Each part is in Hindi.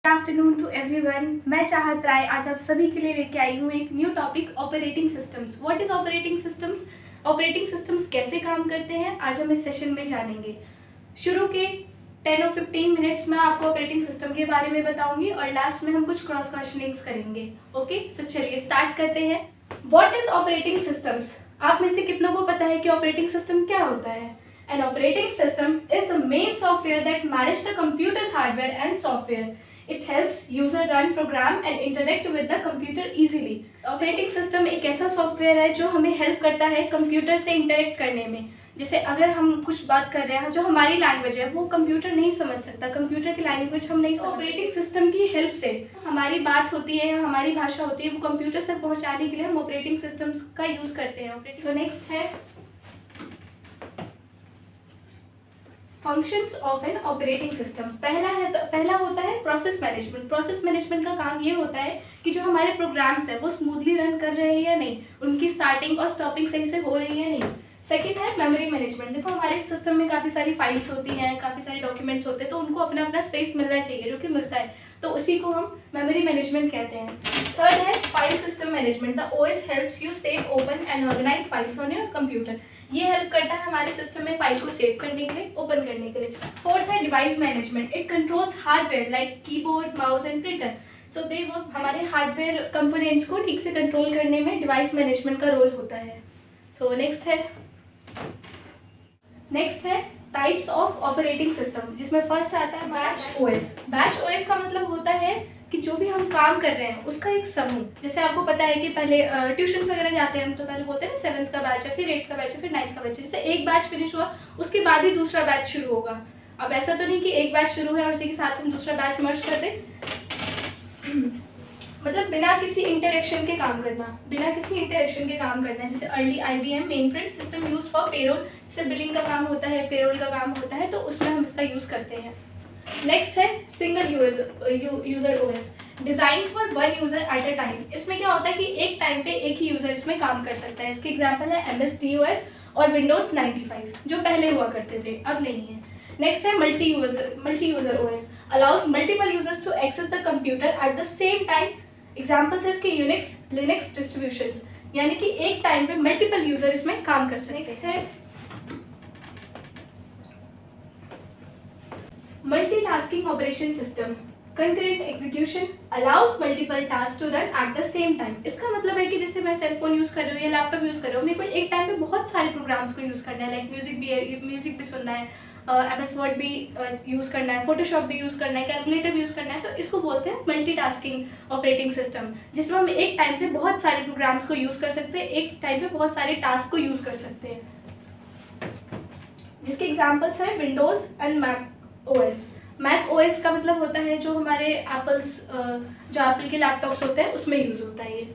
Afternoon to everyone. मैं चाहत राय आज आप सभी के लिए लेके आई हूँ एक new topic, operating systems. What is operating systems? Operating systems कैसे काम करते हैं आज हम इस सेशन में जानेंगे। शुरू के 10 और 15 मिनट्स में आपको ऑपरेटिंग सिस्टम के बारे में बताऊंगी और लास्ट में हम कुछ क्रॉस क्वेश्चनिंग्स करेंगे। ओके, सो चलिए स्टार्ट करते हैं। What is operating systems? आप में से कितनों को पता है कि ऑपरेटिंग सिस्टम क्या होता है? An operating system is the main software that manages the computer's hardware and software. It helps user run program and interact with the computer easily. Operating system एक ऐसा सॉफ्टवेयर है जो हमें हेल्प करता है कंप्यूटर से इंटरेक्ट करने में। जैसे अगर हम कुछ बात कर रहे हैं जो हमारी लैंग्वेज है वो कंप्यूटर नहीं समझ सकता, कंप्यूटर की लैंग्वेज हम नहीं समझ। ऑपरेटिंग सिस्टम की हेल्प से हमारी बात होती है, हमारी भाषा होती है, वो कंप्यूटर तक पहुंचाने के लिए हम ऑपरेटिंग सिस्टम्स का यूज़ करते हैं। सो नेक्स्ट है functions of an operating system. पहला होता है प्रोसेस मैनेजमेंट। प्रोसेस मैनेजमेंट का काम ये होता है कि जो हमारे प्रोग्राम्स हैं वो स्मूथली रन कर रहे हैं या नहीं, उनकी स्टार्टिंग और स्टॉपिंग सही से हो रही है या नहीं। सेकेंड है मेमोरी मैनेजमेंट। देखो हमारे सिस्टम में काफ़ी सारी फाइल्स होती हैं, काफ़ी सारे डॉक्यूमेंट्स होते हैं, तो उनको अपना अपना स्पेस मिलना चाहिए जो कि मिलता है, तो उसी को हम मेमोरी मैनेजमेंट कहते हैं। थर्ड है file system management. The OS helps you save, open and organise files on your computer. ये हेल्प करता है हमारे सिस्टम में फाइल को सेव करने के लिए, ओपन करने के लिए। फोर्थ है device management. It controls hardware like keyboard, mouse and printer. So they work. हमारे हार्डवेयर कंपोनेंट्स को ठीक से कंट्रोल करने में डिवाइस मैनेजमेंट का रोल होता है। सो नेक्स्ट है टाइप्स ऑफ ऑपरेटिंग सिस्टम, जिसमें फर्स्ट आता है बैच ओएस। बैच ओएस का मतलब होता है कि जो भी हम काम कर रहे हैं उसका एक समूह। जैसे आपको पता है कि पहले ट्यूशन्स वगैरह जाते हैं हम, तो पहले बोलते हैं 7th का बैच है, फिर 8th का बैच है, फिर 9th का बैच है। जैसे एक बैच फिनिश हुआ उसके बाद ही दूसरा बैच शुरू होगा। अब ऐसा तो नहीं कि एक बैच शुरू है और उसी के साथ हम दूसरा बैच मर्ज कर दें। मतलब बिना किसी इंटरेक्शन के काम करना, जैसे early IBM main frame system use for payroll, जैसे बिलिंग का काम होता है, पेरोल का काम होता है, तो उसमें हम इसका यूज़ करते हैं। नेक्स्ट है single user OS, design for one user at a time. इसमें क्या होता है कि एक टाइम पे एक ही यूजर इसमें काम कर सकता है। इसके एग्जांपल है MS-DOS और Windows 95 जो पहले हुआ करते थे, अब नहीं है। नेक्स्ट है multi user OS, allows multiple users to access the computer at the same time. Examples है इसके यूनिक्स, लिनक्स डिस्ट्रीब्यूशंस, यानी कि एक टाइम पे मल्टीपल यूजर इसमें काम कर सकते हैं। Multitasking operation system, concurrent execution allows multiple task to run at the same time. इसका मतलब है कि जैसे मैं सेल फोन यूज़ कर रही हूँ या लैपटॉप यूज़ कर रही हूँ, मेरे को एक टाइम पे बहुत सारे प्रोग्राम्स को यूज़ करना है, लाइक म्यूजिक भी सुनना है, MS वर्ड भी यूज़ करना है, फोटोशॉप भी यूज़ करना है, कैलकुलेटर भी यूज़ करना है, तो इसको बोलते हैं मल्टीटास्किंग ऑपरेटिंग सिस्टम, जिसमें हम एक टाइम पे बहुत सारे प्रोग्राम्स को यूज़ कर सकते हैं, एक टाइम पे बहुत सारे टास्क को यूज़ कर सकते हैं। जिसके एग्जाम्पल्स हैं Windows and Mac OS. Mac OS का मतलब होता है जो हमारे जो एप्पल के लैपटॉप्स होते हैं उसमें यूज़ होता है ये।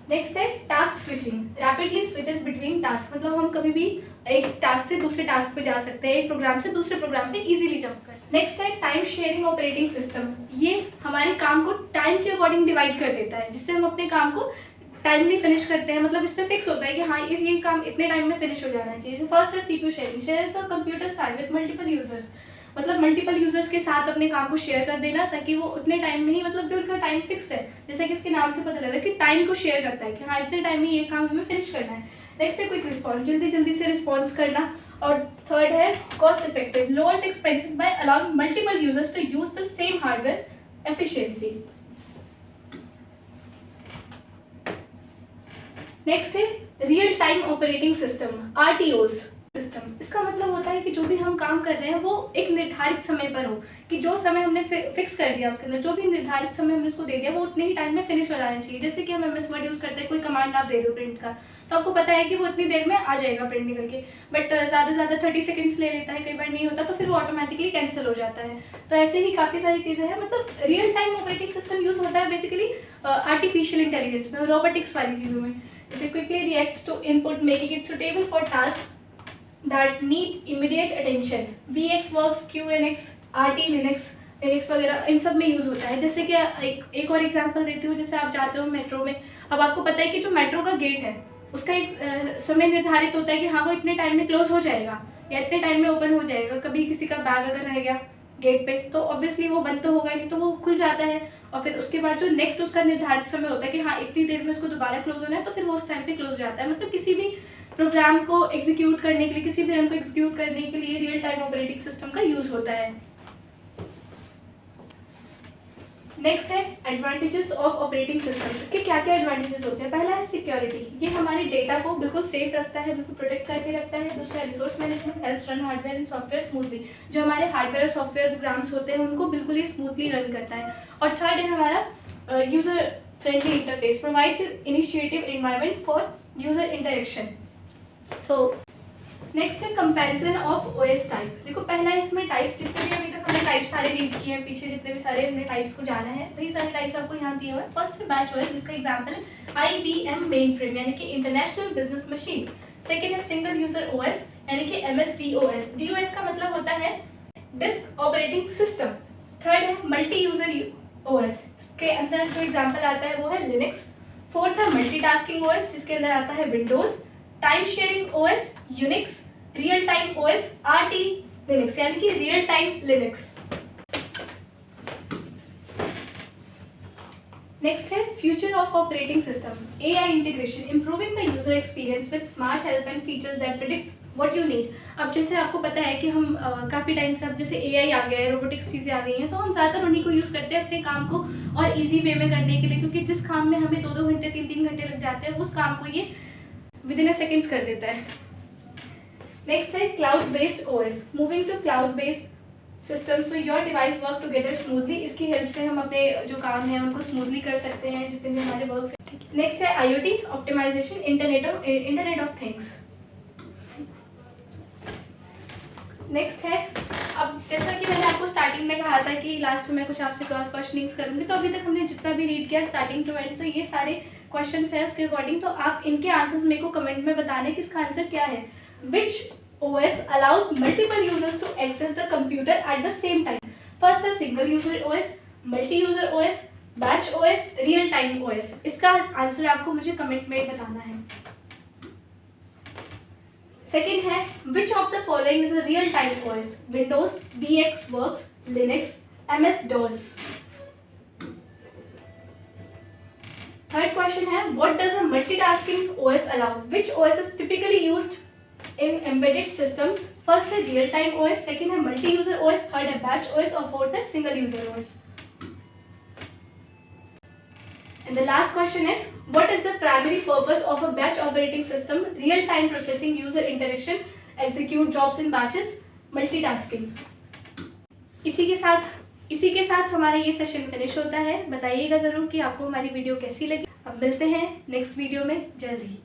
नेक्स्ट है task switching, rapidly switches between task. मतलब हम कभी भी एक टास्क से दूसरे टास्क पे जा सकते हैं, एक प्रोग्राम से दूसरे प्रोग्राम पे इजीली जंप कर सकते हैं। नेक्स्ट है टाइम शेयरिंग ऑपरेटिंग सिस्टम। ये हमारे काम को टाइम के अकॉर्डिंग डिवाइड कर देता है, जिससे हम अपने काम को टाइमली फिनिश करते हैं। मतलब इस पर फिक्स होता है कि हाँ ये काम इतने टाइम में फिनिश हो जाना चाहिए। फर्स्ट है CPU sharing, shares the computers time with multiple users. मतलब मल्टीपल यूजर्स के साथ अपने काम को शेयर कर देना, ताकि वो उतने टाइम में ही, मतलब जो उनका टाइम फिक्स है, जैसे कि इसके नाम से पता लग रहा है कि टाइम को शेयर करता है कि हाँ इतने टाइम में ये काम हमें फिनिश करना है। नेक्स्ट है क्विक रिस्पॉन्स, जल्दी से रिस्पॉन्स करना। और थर्ड है cost effective, lowers expenses by allowing multiple users to use the same hardware efficiency. Next है real time operating system, RTOs system. इसका मतलब होता है कि जो भी हम काम कर रहे हैं वो एक निर्धारित समय पर हो, कि जो समय हमने फिक्स कर दिया उसके अंदर जो भी निर्धारित समय हमने उसको दे दिया वो उतने ही टाइम में फिनिश हो जाना चाहिए। जैसे कि हम MS वर्ड यूज़ करते हैं, कोई कमांड आप दे रहे हो प्रिंट का, तो आपको पता है कि वो इतनी देर में आ जाएगा प्रिंट निकल के, बट ज़्यादा से ज़्यादा 30 सेकेंड्स ले लेता है, कई बार नहीं होता, तो फिर वो ऑटोमेटिकली कैंसिल हो जाता है। तो ऐसे ही काफ़ी सारी चीज़ें हैं। मतलब real time operating system use होता है बेसिकली आर्टिफिशियल इंटेलिजेंस में, रोबोटिक्स वाली चीज़ों में। जैसे quickly reacts to input making it suitable for task that need immediate attention। VxWorks, QNX, RT Linux वगैरह इन सब में यूज़ होता है। जैसे कि एक और एग्जांपल देती हूँ, जैसे आप जाते हो मेट्रो में, अब आपको पता है कि जो मेट्रो का गेट है उसका एक समय निर्धारित होता है कि हाँ वो इतने टाइम में क्लोज हो जाएगा या इतने टाइम में ओपन हो जाएगा। कभी किसी का बैग अगर रह गया गेट पे, तो ऑब्वियसली वो बंद तो होगा नहीं, तो वो खुल जाता है। और फिर उसके बाद जो नेक्स्ट उसका निर्धारित समय होता है कि हाँ इतनी देर में उसको दोबारा क्लोज होना है, तो फिर वो उस टाइम पे क्लोज हो जाता है। मतलब किसी भी प्रोग्राम को एग्जीक्यूट करने के लिए, किसी भी रन को एग्जीक्यूट करने के लिए रियल टाइम ऑपरेटिंग सिस्टम का यूज होता है। नेक्स्ट है एडवांटेजेस ऑफ ऑपरेटिंग सिस्टम। इसके क्या क्या एडवांटेजेस होते हैं? पहला है सिक्योरिटी, ये हमारे डेटा को बिल्कुल सेफ रखता है, बिल्कुल प्रोटेक्ट करके रखता है। दूसरा resource management, help run hardware and software smoothly, जो हमारे हार्डवेयर और सॉफ्टवेयर प्रोग्राम्स होते हैं उनको बिल्कुल ही स्मूथली रन करता है। और थर्ड है हमारा user friendly interface, provides initiative environment for user interaction. So next है कंपैरिजन ऑफ ओएस टाइप। देखो पहला है इसमें टाइप, जितने भी अभी तक हमने टाइप सारे रीड किए हैं, पीछे जितने भी सारे हमने टाइप्स को जाना है, वही सारे टाइप्स आपको यहाँ दिए हुए हैं। फर्स्ट है बैच ओएस, जिसका एग्जांपल है IBM मेन फ्रेम यानी कि इंटरनेशनल बिजनेस मशीन। सेकेंड है सिंगल यूजर ओएस यानी कि MSDOS। DOS का मतलब होता है डिस्क ऑपरेटिंग सिस्टम। थर्ड है मल्टी यूजर ओएस, इसके अंदर जो एग्जाम्पल आता है वो है लिनक्स। फोर्थ है मल्टीटास्किंग ओएस, जिसके अंदर आता है Windows. Time sharing OS Unix. Real time OS RT Linux यानी कि रियल टाइम लिनक्स। नेक्स्ट है future of operating system, AI integration, improving the user experience with smart help and features that predict what you need. अब जैसे आपको पता है कि हम काफ़ी टाइम से अब जैसे AI आ गया है, रोबोटिक्स चीज़ें आ गई हैं, तो हम ज़्यादातर उन्हीं को यूज़ करते हैं अपने काम को और ईजी वे में करने के लिए, क्योंकि जिस काम में हमें 2-2 घंटे 3-3 घंटे लग जाते हैं उस काम को ये विद इन अ सेकेंड्स कर देता है। नेक्स्ट है cloud based OS, moving to cloud based system so your device work together smoothly. इसकी हेल्प से हम अपने जो काम है उनको स्मूथली कर सकते हैं, जितने भी हमारे वर्क है। नेक्स्ट है IoT optimisation, internet of things. Next है, अब जैसा कि मैंने आपको स्टार्टिंग में कहा था कि लास्ट में मैं कुछ आपसे क्रॉस क्वेश्चनिंग्स करूंगी, तो अभी तक हमने जितना भी रीड किया स्टार्टिंग टू एंड, तो ये सारे क्वेश्चंस हैं उसके अकॉर्डिंग। तो आप इनके आंसर्स मेरे को कमेंट में बताना है कि इसका आंसर क्या है। Which OS allows multiple users to access the computer at the same time? First है single user OS, multi user OS, batch OS, real time OS। इसका आंसर आपको मुझे कमेंट में बताना है। सेकेंड है which of the following is a real time OS? Windows, VxWorks, Linux, MS-DOS। Third question है what does a multitasking OS allow? Which OS is typically used in embedded systems? First है real time OS, second है multi user OS, third है batch OS और fourth है single user OS। And the last question is what is the primary purpose of a batch operating system? Real time processing, user interaction, execute jobs in batches, multitasking। इसी के साथ हमारा ये सेशन फिनिश होता है। बताइएगा ज़रूर कि आपको हमारी वीडियो कैसी लगी। अब मिलते हैं नेक्स्ट वीडियो में जल्द ही।